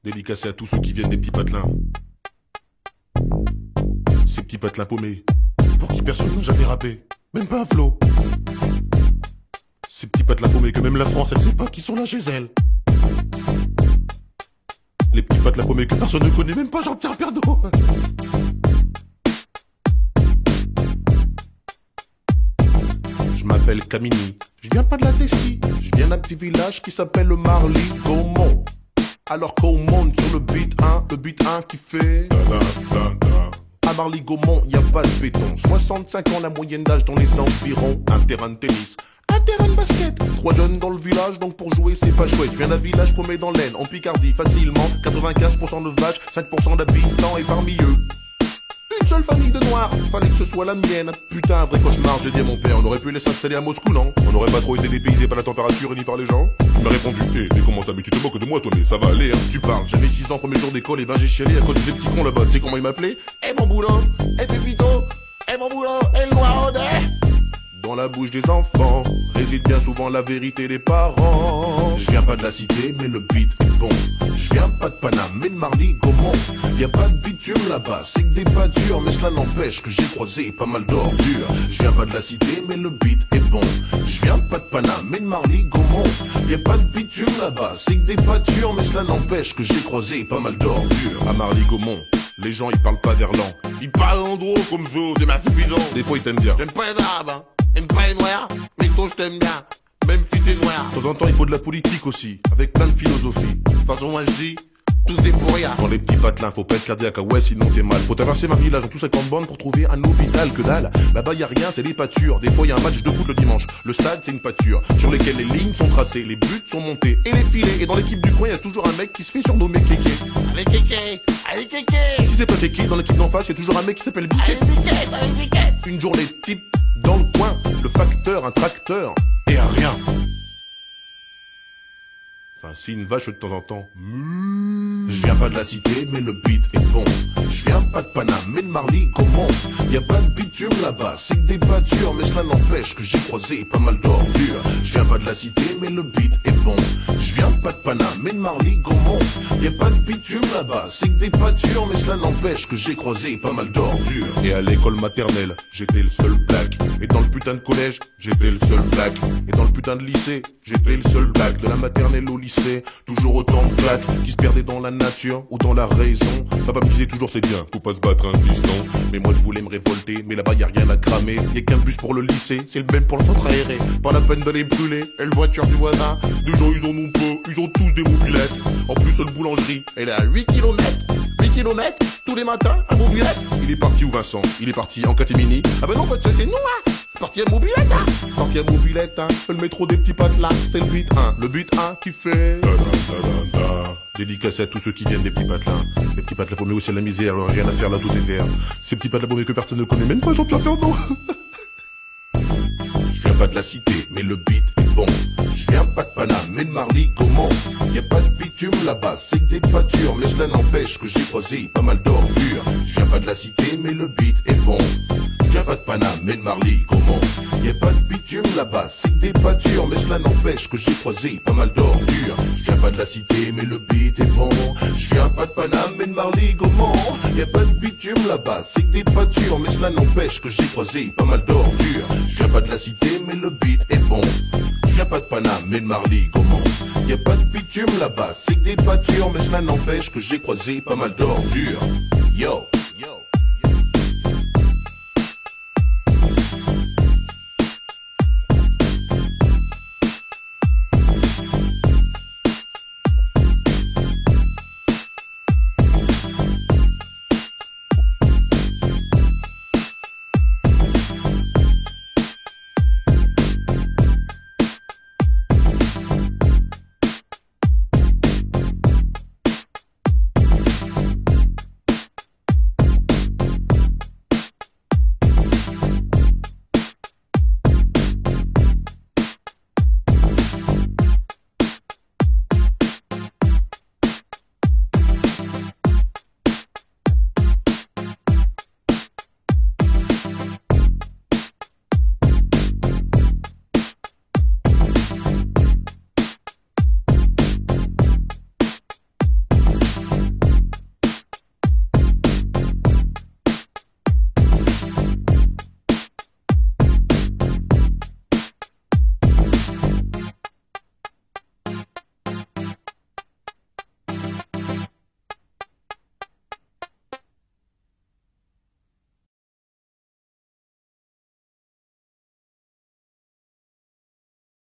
Dédicacé à tous ceux qui viennent des petits patelins. Ces petits patelins paumés, pour qui personne n'a jamais rappé, même pas un flow. Ces petits patelins paumés que même la France, elle sait pas qui sont là chez elle. Les petits patelins paumés que personne ne connaît, même pas Jean-Pierre Pernaut. Je m'appelle Camini, je viens pas de la Tessie, je viens d'un petit village qui s'appelle le Marly-Gaumont. Alors qu'on monte sur le beat 1 qui fait à Marly-Gaumont, y a pas de béton. 65 ans la moyenne d'âge dans les environs. Un terrain de tennis, un terrain de basket. 3 jeunes dans le village, donc pour jouer c'est pas chouette. Je viens d'un village paumé dans l'Aisne, en Picardie, facilement 95% de vaches, 5% d'habitants. Et parmi eux, une seule famille de noirs, fallait que ce soit la mienne. Putain, un vrai cauchemar, j'ai dit à mon père. On aurait pu les s'installer à Moscou, non? On n'aurait pas trop été dépaysé par la température ni par les gens. Il m'a répondu, mais comment ça, mais tu te moques de moi, toi, mais ça va aller, hein. Tu parles, j'avais 6 ans, premier jour d'école, et ben j'ai chialé à cause des petits cons là-bas. Tu sais comment ils m'appelaient? Eh mon boulot, eh Pépito, eh mon boulot, eh le noir Audet. Dans la bouche des enfants réside bien souvent la vérité des parents. Je viens pas de la cité, mais le beat est bon. Je viens pas de Paname, mais de Marly-Gaumont. Y a pas de bitume là-bas, c'est que des pâtures. Mais cela n'empêche que j'ai croisé pas mal d'ordures. Je viens pas de la cité, mais le beat est bon. Je viens pas de Paname, mais de Marly-Gaumont. Y a pas de bitume là-bas, c'est que des pâtures. Mais cela n'empêche que j'ai croisé pas mal d'ordures. À Marly-Gaumont, les gens ils parlent pas verlan. Ils parlent en gros comme je, c'est ma suffisant. Des fois ils t'aiment bien. J'aime pas les arabes, hein. J'aime pas les noirs, mais toi je t'aime bien, même si t'es noir. De temps en temps il faut de la politique aussi, avec plein de philosophie. De toute façon moi je dis, tout c'est pour rien. Dans les petits patelins, faut pas être cardiaque, ouais sinon t'es mal. Faut traverser ma village en tout 50 bandes pour trouver un hôpital, que dalle. Là-bas y a rien, c'est des pâtures. Des fois y a un match de foot le dimanche. Le stade c'est une pâture, sur lesquelles les lignes sont tracées, les buts sont montés et les filets. Et dans l'équipe du coin y a toujours un mec qui se fait surnommer Kéké. Allez Kéké, allez Kéké. Si c'est pas Kéké, dans l'équipe d'en face y a toujours un mec qui s'appelle Biquet. Allez Biquet, allez Biquet. Une journée type dans le coin, le facteur, un tracteur et un rien. Enfin, si une vache de temps en temps. Je viens pas de la cité, mais le beat est bon. Je viens pas de Paname, mais de Marly-Gaumont. Y a pas de bitume là-bas, c'est que des pâtures. Mais cela n'empêche que j'ai croisé pas mal d'ordures. Je viens pas de la cité, mais le beat est bon. Je viens pas de Paname, mais de Marly-Gaumont. Y a pas de bitume là-bas, c'est que des pâtures. Mais cela n'empêche que j'ai croisé pas mal d'ordures. Et à l'école maternelle, j'étais le seul black. Et dans le putain de collège, j'étais le seul black. Et dans le putain de lycée, j'étais le seul black. De la maternelle au lycée, toujours autant de black qui se perdaient dans la nature ou dans la raison. Papa me disait toujours c'est bien, faut pas se battre un piston. Mais moi je voulais me révolter, mais là-bas y a rien à cramer. Y a qu'un bus pour le lycée, c'est le même pour le centre aéré. Pas la peine d'aller brûler, et le voiture du voisin. Des gens ils en ont peu, ils ont tous des mobilettes. En plus seule boulangerie, elle est à 8 km. 8 km, tous les matins, un mobilette. Il est parti où Vincent? Il est parti en catimini. Ah ben non, c'est nous hein. Parti à mobilette hein. Parti à mobilette hein. Le métro des petits patelins, c'est le beat 1. Le beat 1 qui fait dédicacé à tous ceux qui viennent des petits patelins. Les petits patelins paumés aussi à la misère, alors rien à faire là, tout est vert. Ces petits patelins paumés que personne ne connaît, même pas Jean-Pierre Pernaut. Je viens pas de la cité, mais le beat est bon. Je viens pas de Paname, mais de Marly-Gaumont. Y a pas de bitume là-bas, c'est que des pâtures. Mais cela n'empêche que j'ai croisé pas mal d'ordures. Je viens pas de la cité, mais le beat est bon. Je viens pas de Paname, mais de Marly-Gaumont. Y a pas de bitume là-bas, c'est que des pâtures. Mais cela n'empêche que j'ai croisé pas mal d'ordures. Je viens pas de la cité, mais le beat est bon. Je viens pas de Paname, mais de Marly-Gaumont. Y a pas de bitume là-bas, c'est que des pâtures. Mais cela n'empêche que j'ai croisé pas mal d'ordures. Je viens pas de la cité, mais le beat est bon. Je viens pas de Paname, mais de Marly-Gaumont. Y a pas de bitume là-bas, c'est que des pâtures. Mais cela n'empêche que j'ai croisé pas mal d'ordures. Yo.